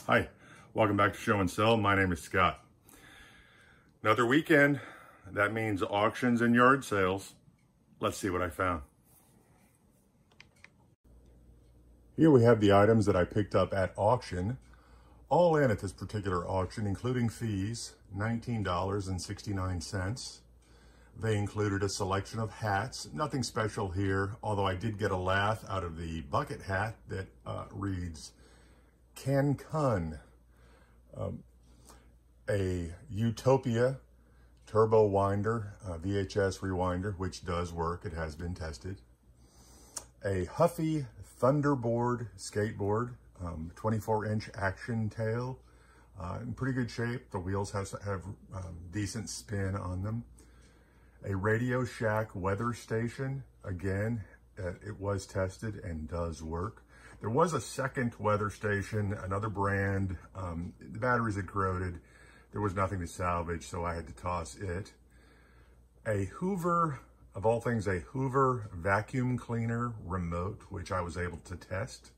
Hi, welcome back to Show and Sell. My name is Scott. Another weekend, that means auctions and yard sales. Let's see what I found. Here we have the items that I picked up at auction. All in at this particular auction, including fees, $19.69. They included a selection of hats, nothing special here, although I did get a laugh out of the bucket hat that reads, Cancun, a Utopia turbo winder, VHS rewinder, which does work, it has been tested. A Huffy Thunderboard skateboard, 24-inch action tail, in pretty good shape. The wheels have decent spin on them. A Radio Shack weather station, again, it was tested and does work. There was a second weather station, another brand. The batteries had corroded. There was nothing to salvage, so I had to toss it. A Hoover, of all things, a Hoover vacuum cleaner remote, which I was able to test.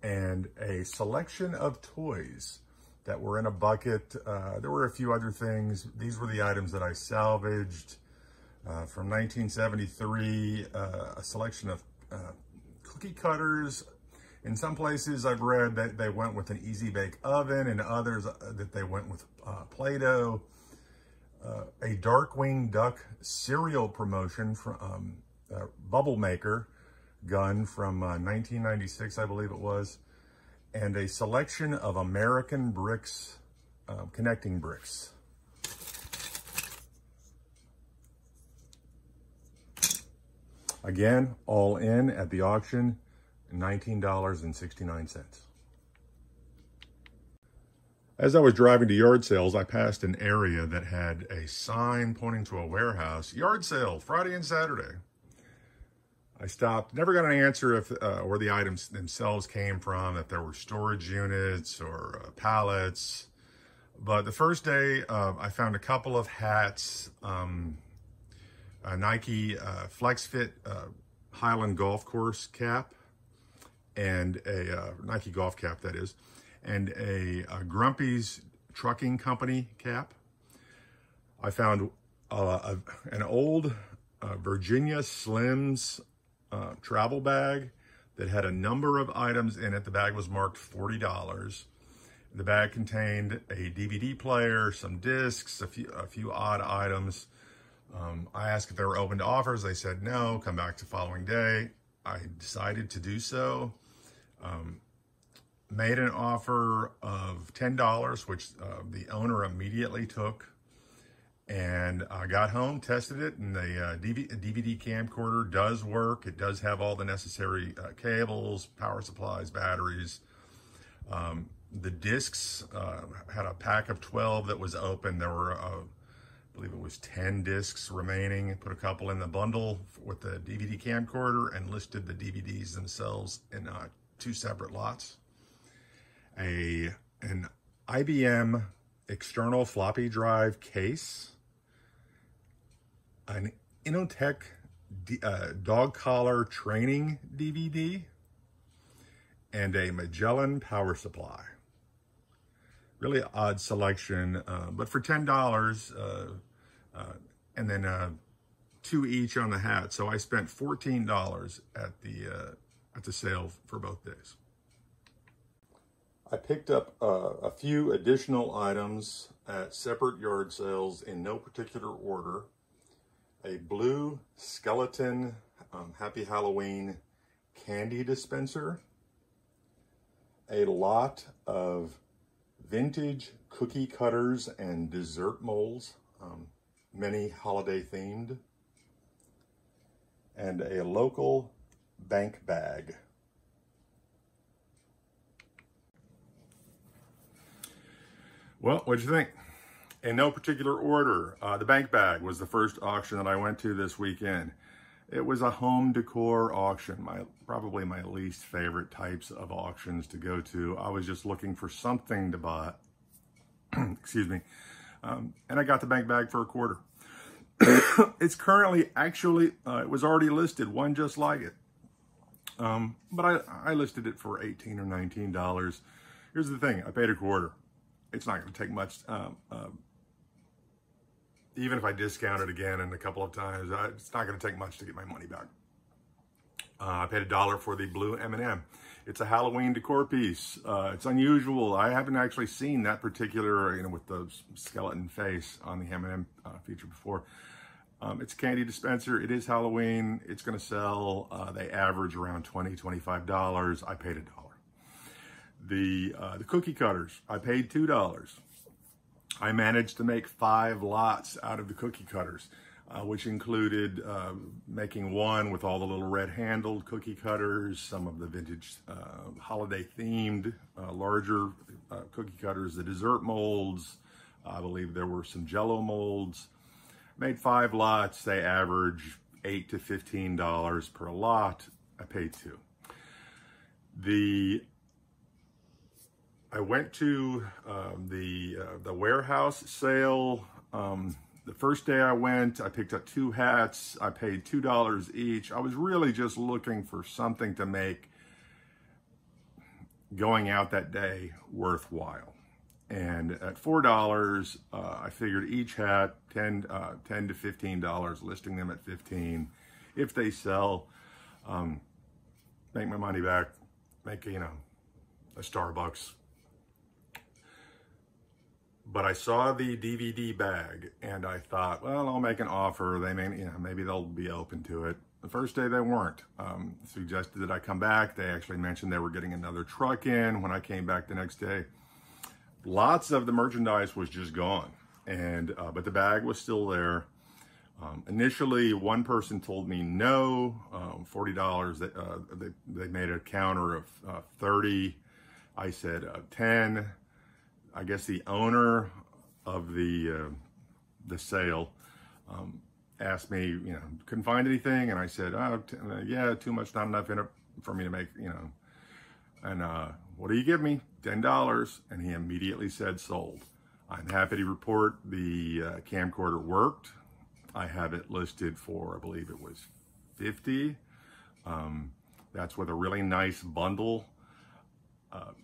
And a selection of toys that were in a bucket. There were a few other things. These were the items that I salvaged. From 1973, a selection of cookie cutters. In some places I've read that they went with an easy bake oven, and others that they went with Play-Doh. A Darkwing Duck cereal promotion from Bubble Maker gun from 1996, I believe it was. And a selection of American bricks, connecting bricks. Again, all in at the auction, $19.69. As I was driving to yard sales, I passed an area that had a sign pointing to a warehouse, yard sale, Friday and Saturday. I stopped, never got an answer if where the items themselves came from, if there were storage units or pallets. But the first day, I found a couple of hats, a Nike Flex Fit Highland golf course cap, and a Nike golf cap, that is, and a Grumpy's Trucking Company cap. I found an old Virginia Slims travel bag that had a number of items in it. The bag was marked $40. The bag contained a DVD player, some discs, a few odd items. I asked if they were open to offers. They said no, come back the following day. I decided to do so. Made an offer of $10, which the owner immediately took. And I got home, tested it, and the DVD camcorder does work. It does have all the necessary cables, power supplies, batteries. The discs had a pack of 12 that was open. There were, I believe it was 10 discs remaining. Put a couple in the bundle with the DVD camcorder and listed the DVDs themselves in 2 separate lots. An IBM external floppy drive case, an Inotech dog collar training DVD, and a Magellan power supply. Really odd selection, but for $10, and then 2 each on the hat. So I spent $14 at the sale for both days. I picked up a few additional items at separate yard sales in no particular order. A blue skeleton Happy Halloween candy dispenser. A lot of vintage cookie cutters and dessert molds, many holiday themed. And a local bank bag. Well, what'd you think? In no particular order, the bank bag was the first auction that I went to this weekend. It was a home decor auction, probably my least favorite types of auctions to go to. I was just looking for something to buy, excuse me, and I got the bank bag for $25. It's currently, actually, it was already listed, one just like it. But I listed it for $18 or $19. Here's the thing, I paid a quarter. It's not gonna take much, even if I discount it again and a couple of times, it's not gonna take much to get my money back. I paid $1 for the blue M&M. It's a Halloween decor piece. It's unusual. I haven't actually seen that particular, you know, with the skeleton face on the M&M feature before. It's a candy dispenser. It is Halloween. It's gonna sell. They average around $20, $25. I paid $1. The cookie cutters, I paid $2. I managed to make 5 lots out of the cookie cutters, which included making one with all the little red-handled cookie cutters, some of the vintage holiday-themed larger cookie cutters, the dessert molds. I believe there were some Jell-O molds. Made 5 lots. They average $8 to $15 per lot. I paid $2. I went to the warehouse sale. The first day I went, I picked up 2 hats. I paid $2 each. I was really just looking for something to make going out that day worthwhile. And at $4, I figured each hat $10 to $15, listing them at $15. If they sell, make my money back, make, you know, a Starbucks. But I saw the DVD bag and I thought, well, I'll make an offer. They may, you know, maybe they'll be open to it. The first day they weren't. Suggested that I come back. They actually mentioned they were getting another truck in. When I came back the next day, lots of the merchandise was just gone. And but the bag was still there. Initially, one person told me no, $40. They made a counter of 30. I said 10. I guess the owner of the sale asked me, you know, couldn't find anything, and I said, oh, yeah, too much, not enough in it for me to make, you know. And what do you give me? $10. And he immediately said sold. I'm happy to report the camcorder worked. I have it listed for, I believe it was $50. That's with a really nice bundle.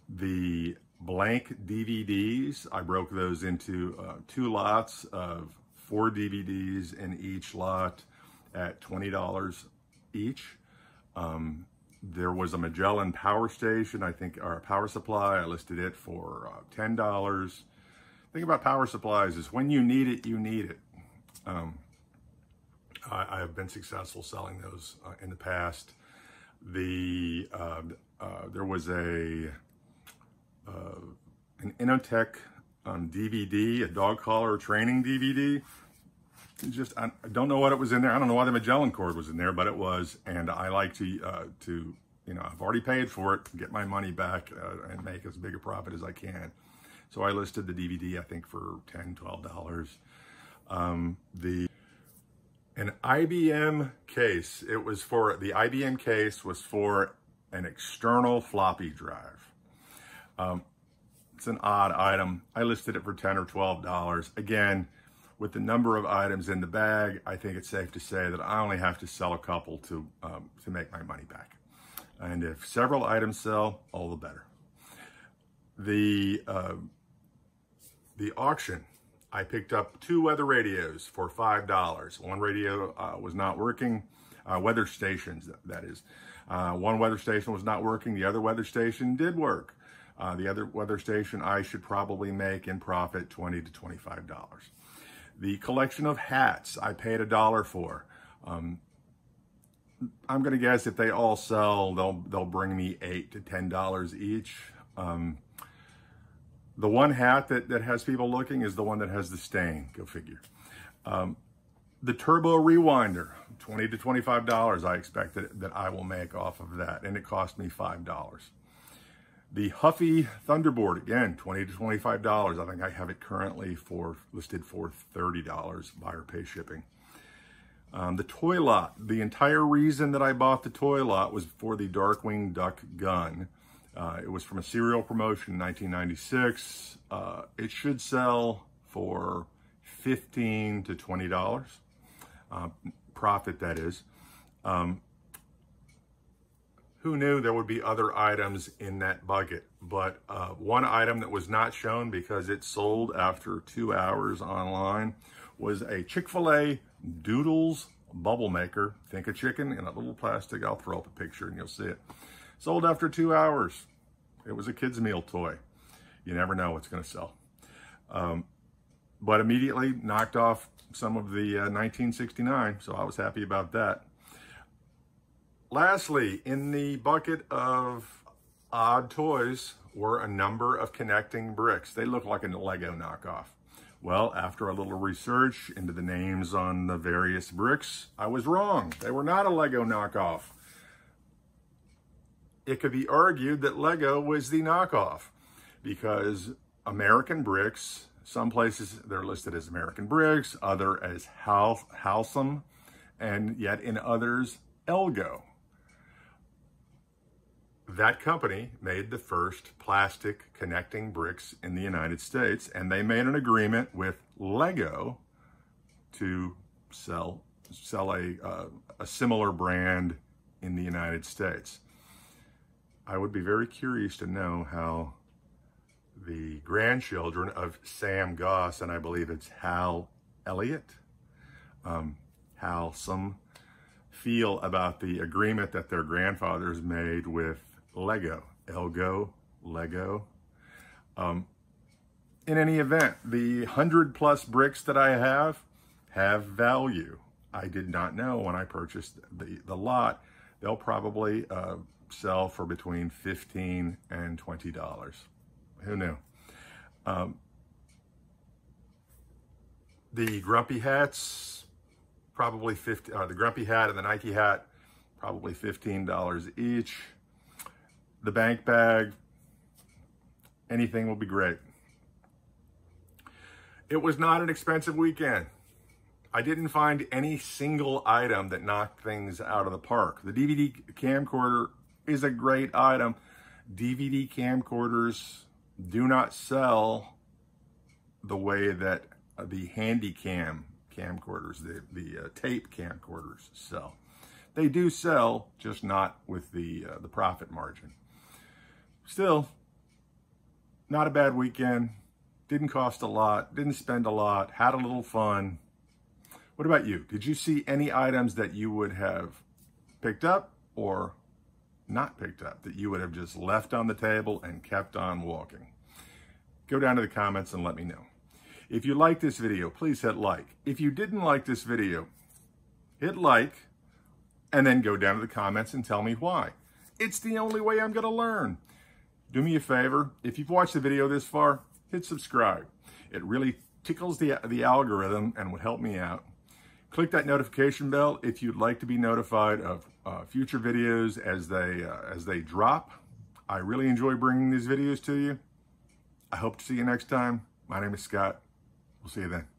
The blank DVDs, I broke those into 2 lots of 4 DVDs in each lot at $20 each. There was a Magellan power station, I think, or a power supply. I listed it for $10. The thing about power supplies is when you need it, you need it. I have been successful selling those in the past. There was an Inotech DVD, a dog collar training DVD. I don't know what it was in there. I don't know why the Magellan cord was in there, but it was. And I like to you know, I've already paid for it, get my money back and make as big a profit as I can. So I listed the DVD, I think, for $10, $12. An IBM case. It was for, the IBM case was for an external floppy drive. It's an odd item. I listed it for $10 or $12. Again, with the number of items in the bag, I think it's safe to say that I only have to sell a couple to make my money back. And if several items sell, all the better. The auction, I picked up 2 weather radios for $5. One radio was not working, weather stations, that is. One weather station was not working, the other weather station did work. The other weather station I should probably make in profit $20 to $25. The collection of hats I paid $1 for. I'm gonna guess if they all sell, they'll bring me $8 to $10 each. The one hat that has people looking is the one that has the stain, go figure. The turbo rewinder, $20 to $25 I expect that I will make off of that, and it cost me $5. The Huffy Thunderboard, again, $20 to $25. I think I have it currently listed for $30, buyer pay shipping. The toy lot, the entire reason that I bought the toy lot was for the Darkwing Duck gun. It was from a serial promotion in 1996. It should sell for $15 to $20, profit that is. Who knew there would be other items in that bucket? But one item that was not shown because it sold after 2 hours online was a Chick-fil-A Doodles bubble maker. Think of chicken in a little plastic. I'll throw up a picture and you'll see it. Sold after 2 hours. It was a kid's meal toy. You never know what's going to sell. But immediately knocked off some of the 1969, so I was happy about that. Lastly, in the bucket of odd toys were a number of connecting bricks. They look like a Lego knockoff. Well, after a little research into the names on the various bricks, I was wrong. They were not a Lego knockoff. It could be argued that Lego was the knockoff because American bricks, some places they're listed as American bricks, other as Halcyon, and yet in others, Elgo. That company made the first plastic connecting bricks in the United States, and they made an agreement with Lego to sell a similar brand in the United States. I would be very curious to know how the grandchildren of Sam Goss, and I believe it's Hal Elliott, Halcyon, feel about the agreement that their grandfathers made with Lego, Elgo, Lego. In any event, the 100+ bricks that I have value. I did not know when I purchased the lot. They'll probably sell for between $15 and $20. Who knew? The Grumpy hats, probably the Grumpy hat and the Nike hat, probably $15 each. The bank bag, anything will be great. It was not an expensive weekend. I didn't find any single item that knocked things out of the park. The DVD camcorder is a great item. DVD camcorders do not sell the way that the Handycam camcorders, the tape camcorders sell. They do sell, just not with the profit margin. Still, not a bad weekend. Didn't cost a lot, didn't spend a lot, had a little fun. What about you? Did you see any items that you would have picked up or not picked up, that you would have just left on the table and kept on walking? Go down to the comments and let me know. If you like this video, please hit like. If you didn't like this video, hit like and then go down to the comments and tell me why. It's the only way I'm going to learn. Do me a favor, if you've watched the video this far, hit subscribe. It really tickles the algorithm and would help me out. Click that notification bell if you'd like to be notified of future videos as they drop. I really enjoy bringing these videos to you. I hope to see you next time. My name is Scott. We'll see you then.